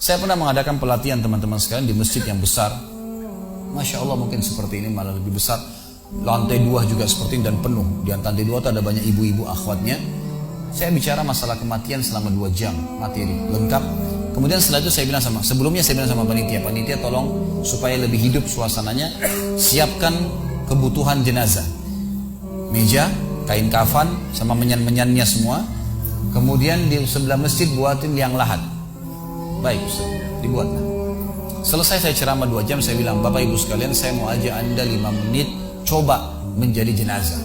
Saya pernah mengadakan pelatihan teman-teman sekalian di masjid yang besar. Masya Allah, mungkin seperti ini malah lebih besar. Lantai 2 juga seperti ini dan penuh. Di lantai 2 itu ada banyak ibu-ibu akhwatnya. Saya bicara masalah kematian selama 2 jam, materi lengkap. Kemudian setelah itu saya bilang sebelumnya saya bilang sama panitia tolong supaya lebih hidup suasananya, siapkan kebutuhan jenazah. Meja, kain kafan, sama menyan-menyannya semua. Kemudian di sebelah masjid buatin liang lahat. Baik, dibuatlah. Selesai saya ceramah 2 jam, saya bilang, Bapak Ibu sekalian, saya mau ajak Anda 5 menit coba menjadi jenazah.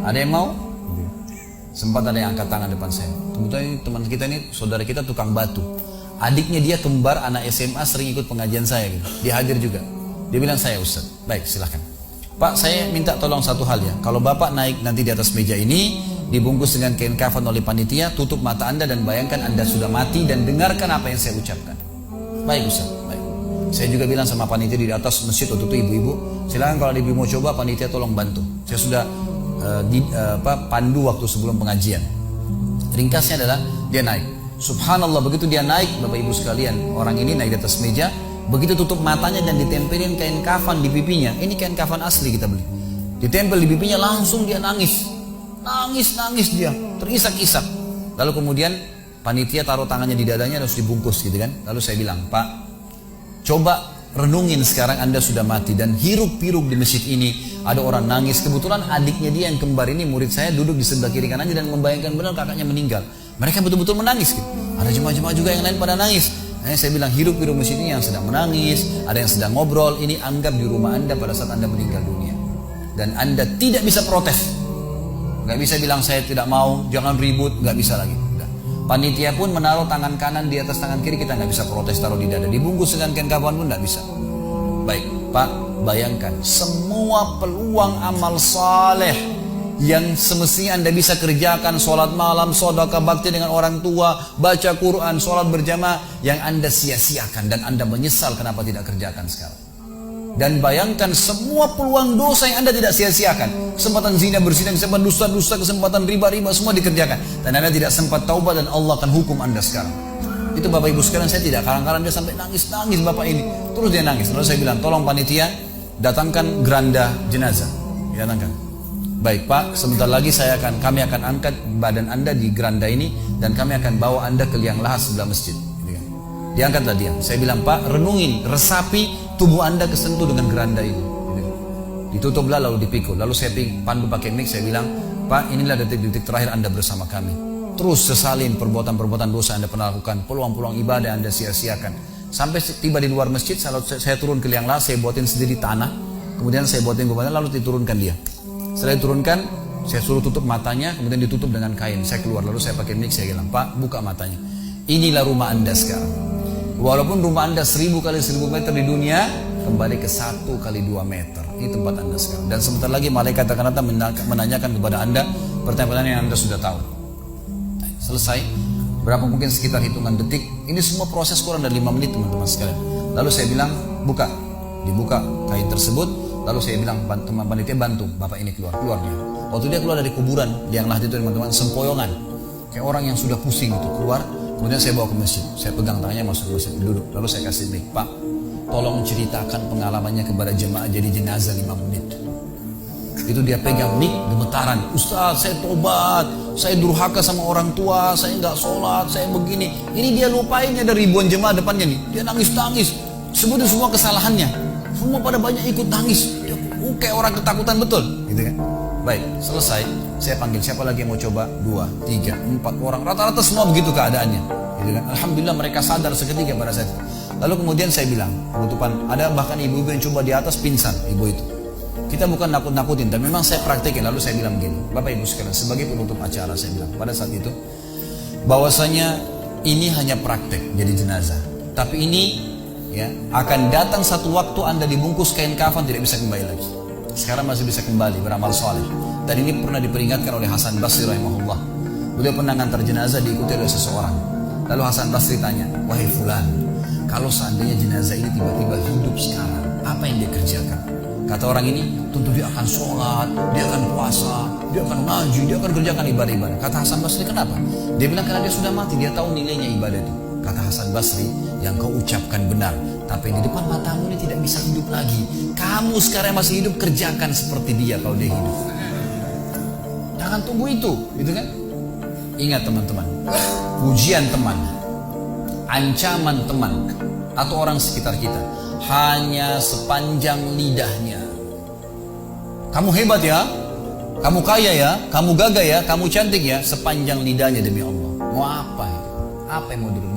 Ada yang mau? Sempat ada yang angkat tangan depan saya. Kemudian teman kita ini, saudara kita tukang batu. Adiknya dia kembar anak SMA sering ikut pengajian saya gitu. Dia hadir juga. Dia bilang, saya Ustaz. Baik, silahkan. Pak, saya minta tolong satu hal ya. Kalau Bapak naik nanti di atas meja ini, dibungkus dengan kain kafan oleh panitia, tutup mata Anda dan bayangkan Anda sudah mati dan dengarkan apa yang saya ucapkan. Baik Ustaz, baik. Saya juga bilang sama panitia di atas masjid waktu itu, ibu-ibu, silakan kalau ibu mau coba, panitia tolong bantu. Saya sudah pandu waktu sebelum pengajian. Ringkasnya adalah dia naik. Subhanallah, begitu dia naik, Bapak Ibu sekalian, orang ini naik di atas meja, begitu tutup matanya dan ditempelin kain kafan di pipinya. Ini kain kafan asli kita beli. Ditempel di pipinya, langsung dia nangis. Nangis dia, terisak-isak. Lalu kemudian panitia taruh tangannya di dadanya, harus dibungkus gitu kan. Lalu saya bilang, Pak, coba renungin sekarang Anda sudah mati dan hiruk-pikuk di masjid ini ada orang nangis. Kebetulan adiknya dia yang kembar ini murid saya duduk di sebelah kiri kanannya dan membayangkan benar kakaknya meninggal. Mereka betul-betul menangis gitu. Ada jemaah-jemaah juga yang lain pada nangis. Saya bilang hiruk-pikuk masjid ini yang sedang menangis, ada yang sedang ngobrol. Ini anggap di rumah Anda pada saat Anda meninggal dunia. Dan Anda tidak bisa protes. Gak bisa bilang saya tidak mau, jangan ribut, gak bisa lagi. Panitia pun menaruh tangan kanan di atas tangan kiri, kita nggak bisa protes taruh di dada. Dibungkus dengan kain kafan pun nggak bisa. Baik, Pak, bayangkan semua peluang amal saleh yang semestinya Anda bisa kerjakan, sholat malam, sedekah bakti dengan orang tua, baca Quran, sholat berjamaah, yang Anda sia-siakan dan Anda menyesal kenapa tidak kerjakan sekarang. Dan bayangkan semua peluang dosa yang Anda tidak sia-siakan. Kesempatan zina, berzina, kesempatan dusta-dusta, kesempatan riba-riba, semua dikerjakan. Dan Anda tidak sempat taubat dan Allah akan hukum Anda sekarang. Itu Bapak Ibu sekalian, saya tidak karang-karang dia sampai nangis-nangis Bapak ini. Terus dia nangis. Lalu saya bilang, tolong panitia datangkan geranda jenazah. Datangkan. Baik Pak, sebentar lagi kami akan angkat badan Anda di geranda ini dan kami akan bawa Anda ke liang lahat sebelah masjid. Diangkatlah dia. Saya bilang, Pak, renungin, resapi tubuh Anda kesentuh dengan geranda ini. Ditutuplah lalu dipikul. Lalu saya pandu pakai mic, saya bilang, Pak, inilah detik-detik terakhir Anda bersama kami. Terus sesalin perbuatan-perbuatan dosa Anda pernah lakukan, peluang-peluang ibadah Anda sia-siakan. Sampai tiba di luar masjid, saya turun ke liang lahat, saya buatin sendiri tanah. Kemudian saya buatin gubernur, lalu diturunkan dia. Setelah diturunkan, saya suruh tutup matanya, kemudian ditutup dengan kain. Saya keluar, lalu saya pakai mic, saya bilang, Pak, buka matanya. Inilah rumah Anda sekarang. Walaupun rumah Anda 1000 kali 1000 meter di dunia, kembali ke 1 kali 2 meter. Ini tempat Anda sekarang. Dan sebentar lagi malaikat akan datang menanyakan kepada Anda pertanyaan yang Anda sudah tahu. Selesai. Berapa mungkin sekitar hitungan detik. Ini semua proses kurang dari 5 menit teman-teman sekalian. Lalu saya bilang, buka. Dibuka kain tersebut. Lalu saya bilang, teman panitia bantu Bapak ini keluar dia. Waktu dia keluar dari kuburan, liang lahat itu teman-teman, sempoyongan. Kayak orang yang sudah pusing itu keluar. Kemudian saya bawa ke masjid, saya pegang tangannya masuk ke masjid, duduk. Lalu saya kasih mic, Pak, tolong ceritakan pengalamannya kepada jemaah jadi jenazah 5 menit. Itu dia pegang mic, gemetaran. Ustaz, saya tobat, saya durhaka sama orang tua, saya nggak sholat, saya begini. Ini dia lupain, ada ribuan jemaah depannya nih. Dia nangis-nangis, sebutin semua kesalahannya. Semua pada banyak ikut nangis. Kayak orang ketakutan betul, gitu kan? Baik, selesai. Saya panggil siapa lagi yang mau coba? 2, 3, 4 orang. Rata-rata semua begitu keadaannya. Gitu kan? Alhamdulillah mereka sadar seketika pada saat itu. Lalu kemudian saya bilang, penutupan, ada bahkan ibu-ibu yang coba di atas pingsan, ibu itu. Kita bukan nakut-nakutin, tapi memang saya praktekin. Lalu saya bilang begini, Bapak Ibu sekalian, sebagai penutup acara saya bilang pada saat itu, bahwasanya ini hanya praktek jadi jenazah. Tapi ini ya akan datang satu waktu Anda dibungkus kain kafan tidak bisa kembali lagi. Sekarang masih bisa kembali beramal soleh. Dan ini pernah diperingatkan oleh Hasan Basri rahimahullah. Beliau pernah ngantar jenazah diikuti oleh seseorang. Lalu Hasan Basri tanya, wahai fulan, kalau seandainya jenazah ini tiba-tiba hidup sekarang, apa yang dia kerjakan? Kata orang ini, tentu dia akan sholat, dia akan puasa, dia akan ngaji, dia akan kerjakan ibadah-ibadah. Kata Hasan Basri, kenapa? Dia bilang karena dia sudah mati, dia tahu nilainya ibadah itu. Kata Hasan Basri, yang kau ucapkan benar, tapi di depan matamu ini tidak bisa hidup lagi. Kamu sekarang masih hidup, kerjakan seperti dia kalau dia hidup. Jangan tunggu itu, gitu kan? Ingat teman-teman, pujian teman, ancaman teman, atau orang sekitar kita hanya sepanjang lidahnya. Kamu hebat ya, kamu kaya ya, kamu gagah ya, kamu cantik ya, sepanjang lidahnya demi Allah. Mau apa ya? Apa yang mau direbut?